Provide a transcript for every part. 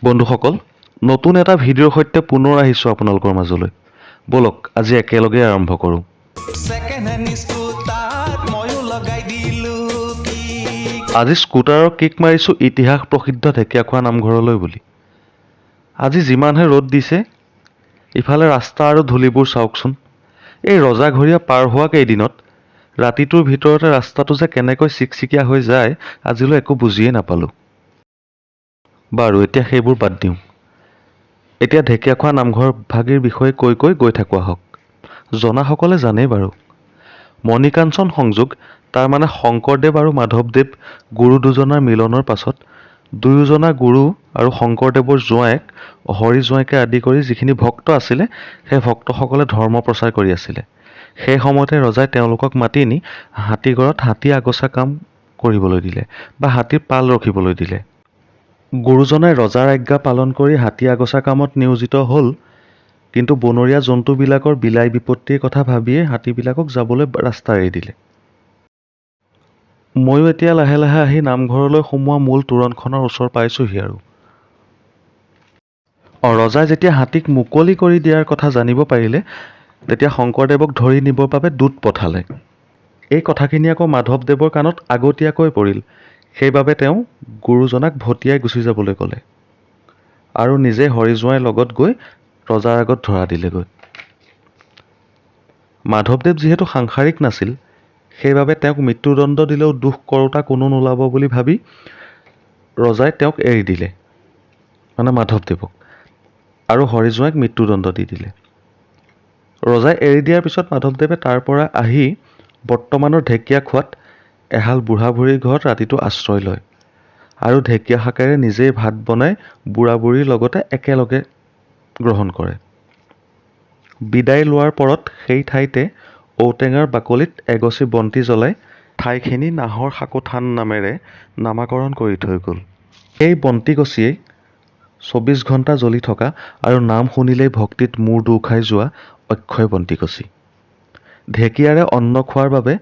বন্ধুসকল, নতুন এটা ভিডিঅ'ৰ সৈতে পুনৰ আহিছোঁ আপোনালোকৰ মাজলৈ। বলক আজি একেলগে আৰম্ভ কৰোঁ। আজি স্কুটাৰৰ কিক মাৰিছোঁ ইতিহাস প্ৰসিদ্ধ ঢেকীয়াখোৱা নামঘৰলৈ বুলি। আজি যিমানহে ৰ'দ দিছে, ইফালে ৰাস্তা আৰু ধূলিবোৰ চাওকচোন। এই ৰজাঘৰীয়া পাৰ হোৱা কেইদিনত ৰাতিটোৰ ভিতৰতে ৰাস্তাটো যে কেনেকৈ চিকচিকীয়া হৈ যায় আজিলৈ একো বুজিয়েই নাপালোঁ। বাৰু এতিয়া সেইবোৰ বাদ দিওঁ। এতিয়া ঢেকীয়াখোৱা নামঘৰ ভাগিৰ বিষয়ে কৈ গৈ থাকোঁ আহক। জনাসকলে জানেই বাৰু। মণিকাঞ্চন সংযোগ, তাৰমানে শংকৰদেৱ আৰু মাধৱদেৱ গুৰু দুজনাৰ মিলনৰ পাছত দুয়োজনা গুৰু আৰু শংকৰদেৱৰ জোঁৱায়েক হৰি জোঁৱায়েকে আদি কৰি যিখিনি ভক্ত আছিলে, সেই ভক্তসকলে ধৰ্ম প্ৰচাৰ কৰি আছিলে। সেই সময়তে ৰজাই তেওঁলোকক মাতি নি হাতীঘৰত হাতী আগচা কাম কৰিবলৈ দিলে বা হাতীৰ পাল ৰখিবলৈ দিলে। গুৰুজনাই ৰজাৰ আজ্ঞা পালন কৰি হাতী আগচা কামত নিয়োজিত হ'ল, কিন্তু বনৰীয়া জন্তুবিলাকৰ বিলাই বিপত্তিৰ কথা ভাবিয়ে হাতীবিলাকক যাবলৈ ৰাস্তা এৰি দিলে। ময়ো এতিয়া লাহে লাহে আহি নামঘৰলৈ সোমোৱা মূল তোৰণখনৰ ওচৰ পাইছোঁহি আৰু। ৰজাই যেতিয়া হাতীক মুকলি কৰি দিয়াৰ কথা জানিব পাৰিলে, তেতিয়া শংকৰদেৱক ধৰি নিবৰ বাবে দূত পঠালে। এই কথাখিনি আকৌ মাধৱদেৱৰ কাণত আগতীয়াকৈ পৰিল, সেইবাবে তেওঁ গুৰুজনাক ভটিয়াই গুচি যাবলৈ ক'লে আৰু নিজে হৰি জোঁৱাইৰ লগত গৈ ৰজাৰ আগত ধৰা দিলেগৈ। মাধৱদেৱ যিহেতু সাংসাৰিক নাছিল, সেইবাবে তেওঁক মৃত্যুদণ্ড দিলেও দোষ কৰোঁতা কোনো নোলাব বুলি ভাবি ৰজাই তেওঁক এৰি দিলে, মানে মাধৱদেৱক, আৰু হৰি জোঁৱাইক মৃত্যুদণ্ড দি দিলে। ৰজাই এৰি দিয়াৰ পিছত মাধৱদেৱে তাৰ পৰা আহি বৰ্তমানৰ ঢেকীয়াখোৱাত এহাল বুঢ়া বুঢ়ীৰ ঘৰত ৰাতিটো আশ্ৰয় লয় আৰু ঢেকীয়া শাকেৰে নিজেই ভাত বনাই বুঢ়া বুঢ়ীৰ লগতে একেলগে গ্ৰহণ কৰে। বিদায় লোৱাৰ পৰত সেই ঠাইতে ঔটেঙাৰ বাকলিত এগছি বন্তি জ্বলাই ঠাইখিনি নাহৰ সাকো থান নামেৰে নামাকৰণ কৰি থৈ গ'ল। এই বন্তিগছিয়েই ২৪ ঘণ্টা জ্বলি থকা আৰু নাম শুনিলেই ভক্তিত মূৰ দোঁ খাই যোৱা অক্ষয় বন্তিগছি। ঢেকীয়াৰে অন্ন খোৱাৰ বাবে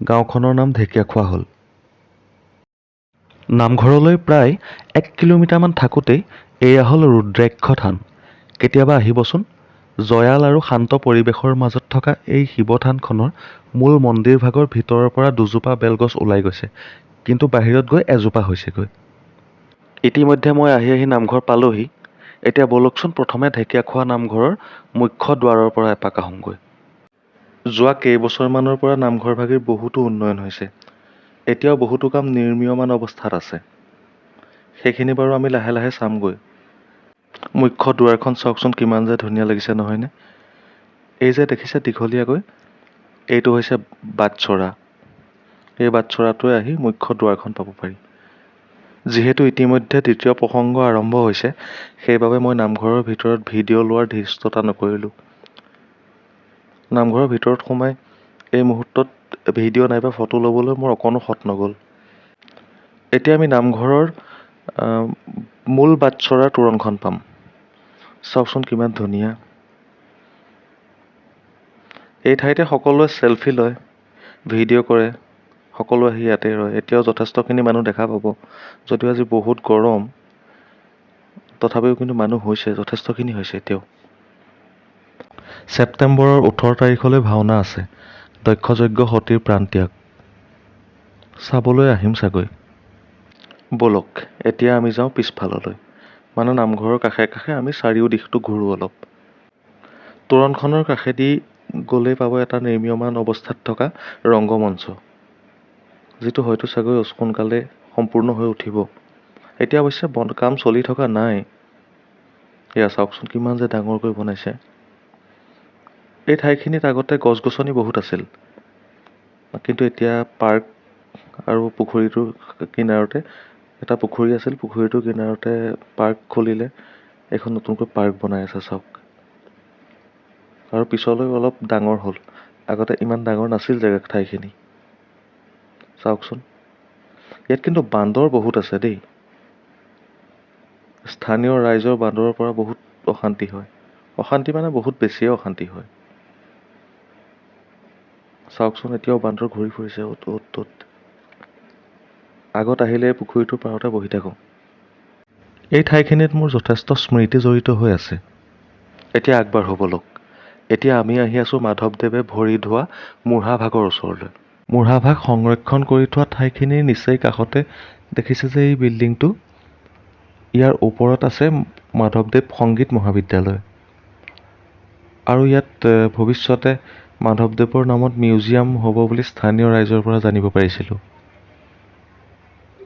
গাঁওখনৰ নাম ঢেকীয়াখোৱা হ'ল। নামঘৰলৈ প্ৰায় ১ কিলোমিটাৰমান থাকোঁতেই এয়া হ'ল ৰুদ্ৰাক্ষ থান। কেতিয়াবা আহিবচোন। জয়াল আৰু শান্ত পৰিৱেশৰ মাজত থকা এই শিৱ থানখনৰ মূল মন্দিৰভাগৰ ভিতৰৰ পৰা দুজোপা বেলগছ ওলাই গৈছে, কিন্তু বাহিৰত গৈ এজোপা হৈছেগৈ। ইতিমধ্যে মই আহি আহি নামঘৰ পালোহি। এতিয়া বলকচোন প্ৰথমে ঢেকীয়াখোৱা নামঘৰৰ মুখ্য দুৱাৰৰ পৰা এপাক আহোঁগৈ। যোৱা কেইবছৰমানৰ পৰা নামঘৰ ভাগিৰ বহুতো উন্নয়ন হৈছে। এতিয়াও বহুতো কাম নিৰ্মীয়মান অৱস্থাত আছে। সেইখিনি বাৰু আমি লাহে লাহে চামগৈ। মুখ্য দুৱাৰখন চাওকচোন কিমান যে ধুনীয়া লাগিছে নহয়নে? এই যে দেখিছে দীঘলীয়াকৈ, এইটো হৈছে বাটচ'ৰা। এই বাটচ'ৰাটোৱে আহি মুখ্য দুৱাৰখন পাব পাৰি। যিহেতু ইতিমধ্যে দ্বিতীয় প্ৰসংগ আৰম্ভ হৈছে, সেইবাবে মই নামঘৰৰ ভিতৰত ভিডিঅ' লোৱাৰ ধৃষ্টতা নকৰিলোঁ। নামঘৰৰ ভিতৰত সোমাই এই মুহূৰ্তত ভিডিঅ' নাইবা ফটো ল'বলৈ মোৰ অকণো সৎ নগ'ল। এতিয়া আমি নামঘৰৰ মূল বাটচ'ৰাৰ তোৰণখন পাম। চাওকচোন কিমান ধুনীয়া। এই ঠাইতে সকলোৱে চেলফি লয়, ভিডিঅ' কৰে, সকলো আহি ইয়াতে ৰয়। এতিয়াও যথেষ্টখিনি মানুহ দেখা পাব, যদিও আজি বহুত গৰম, তথাপিও কিন্তু মানুহ হৈছে, যথেষ্টখিনি হৈছে এতিয়াও। ছেপ্টেম্বৰৰ ১৮ তাৰিখলৈ ভাওনা আছে, দক্ষযজ্ঞ সতীৰ প্ৰাণত্যাগ। চাবলৈ আহিম চাগৈ। ব'লক এতিয়া আমি যাওঁ পিছফাললৈ, মানে নামঘৰৰ কাষে কাষে আমি চাৰিও দিশটো ঘূৰোঁ অলপ। তোৰণখনৰ কাষেদি গ'লেই পাব এটা নিৰ্মীয়মান অৱস্থাত থকা ৰংগমঞ্চ, যিটো হয়তো চাগৈ সোনকালে সম্পূৰ্ণ হৈ উঠিব। এতিয়া অৱশ্যে কাম চলি থকা নাই। এয়া চাওকচোন কিমান যে ডাঙৰকৈ বনাইছে। এই ঠাইখিনিত আগতে গছ গছনি বহুত আছিল, কিন্তু এতিয়া পাৰ্ক আৰু পুখুৰীটোৰ কিনাৰতে এটা পুখুৰী আছিল, পুখুৰীটোৰ কিনাৰতে পাৰ্ক খুলিলে, এখন নতুনকৈ পাৰ্ক বনাই আছে চাওক। আৰু পিছলৈ অলপ ডাঙৰ হ'ল, আগতে ইমান ডাঙৰ নাছিল জেগা ঠাইখিনি। চাওকচোন, ইয়াত কিন্তু বান্দৰ বহুত আছে দেই। স্থানীয় ৰাইজৰ বান্দৰৰ পৰা বহুত অশান্তি হয়। অশান্তি মানে বহুত বেছিয়ে অশান্তি হয়। চাওকচোন এতিয়াও বান্দৰ ঘূৰি ফুৰিছে অ'ত ত'ত। আগত আহিলে পুখুৰীটোৰ পাৰতে বহি থাকোঁ। এই ঠাইখিনিত মোৰ যথেষ্ট স্মৃতি জড়িত হৈ আছে। এতিয়া আগবাঢ়ো ব'লক। এতিয়া আমি আহি আছোঁ মাধৱদেৱে ভৰি ধোৱা মুঢ়াভাগৰ ওচৰলৈ। মুঢ়াভাগ সংৰক্ষণ কৰি থোৱা ঠাইখিনিৰ নিচেই কাষতে দেখিছে যে এই বিল্ডিংটো, ইয়াৰ ওপৰত আছে মাধৱদেৱ সংগীত মহাবিদ্যালয়। আৰু ইয়াত ভৱিষ্যতে মাধৱদেৱৰ নামত মিউজিয়াম হ'ব বুলি স্থানীয় ৰাইজৰ পৰা জানিব পাৰিছিলোঁ।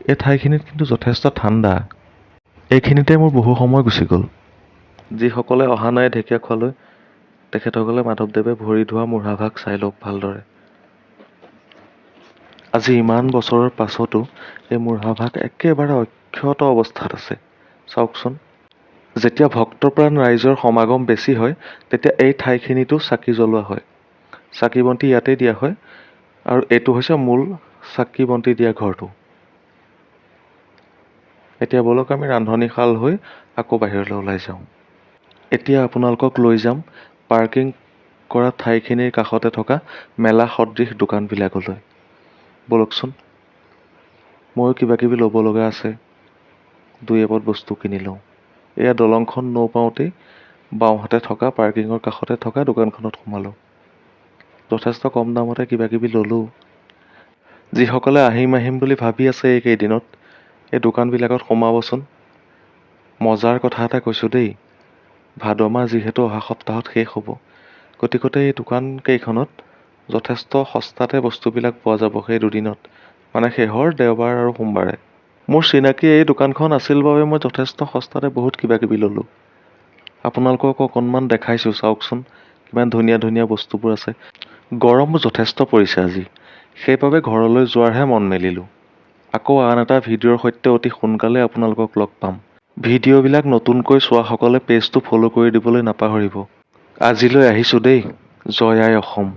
এই ঠাইখিনিত কিন্তু যথেষ্ট ঠাণ্ডা। এইখিনিতে মোৰ বহু সময় গুচি গ'ল। যিসকলে অহা নাই ঢেকীয়াখোৱালৈ, তেখেতসকলে মাধৱদেৱে ভৰি ধোৱা মুঢ়াভাগ চাই লওক ভালদৰে। আজি ইমান বছৰৰ পাছতো এই মুঢ়াভাগ একেবাৰে অক্ষত অৱস্থাত আছে। চাওকচোন। যেতিয়া ভক্তপ্ৰাণ ৰাইজৰ সমাগম বেছি হয়, তেতিয়া এই ঠাইখিনিতো চাকি জ্বলোৱা হয়। চাকি বন্তি ইয়াতেই দিয়া হয়, আৰু এইটো হৈছে মূল চাকি বন্তি দিয়া ঘৰটো। এতিয়া ব'লক আমি ৰান্ধনীশাল হৈ আকৌ বাহিৰলৈ ওলাই যাওঁ। এতিয়া আপোনালোকক লৈ যাম পাৰ্কিং কৰা ঠাইখিনিৰ কাষতে থকা মেলা সদৃশ দোকানবিলাকলৈ। ব'লকচোন। ময়ো কিবা কিবি ল'ব লগা আছে, দুই এপদ বস্তু কিনি লওঁ। এয়া দলংখন নৌপাওঁতেই বাওঁহাতে থকা পাৰ্কিঙৰ কাষতে থকা দোকানখনত সোমালোঁ। যথেষ্ট কম দামতে কিবা কিবি ল'লোঁ। যিসকলে আহিম বুলি ভাবি আছে এইকেইদিনত, এই দোকানবিলাকত সোমাবচোন। মজাৰ কথা এটা কৈছোঁ দেই, ভাদ মাহ যিহেতু অহা সপ্তাহত শেষ হ'ব, গতিকতে এই দোকানকেইখনত যথেষ্ট সস্তাতে বস্তুবিলাক পোৱা যাব সেই দুদিনত, মানে শেহৰ দেওবাৰ আৰু সোমবাৰে। মোৰ চিনাকি এই দোকানখন আছিল বাবে মই যথেষ্ট সস্তাতে বহুত কিবা কিবি ল'লোঁ। আপোনালোকক অকণমান দেখাইছোঁ, চাওকচোন কিমান ধুনীয়া ধুনীয়া বস্তুবোৰ আছে। গৰমো যথেষ্ট পৰিছে আজি, সেইবাবে ঘৰলৈ যোৱাৰহে মন মেলিলোঁ। আকৌ আন এটা ভিডিঅ'ৰ সৈতে অতি সোনকালে আপোনালোকক লগ পাম। ভিডিঅ'বিলাক নতুনকৈ চোৱাসকলে পেজটো ফ'ল' কৰি দিবলৈ নাপাহৰিব। আজিলৈ আহিছোঁ দেই। জয় আই অসম।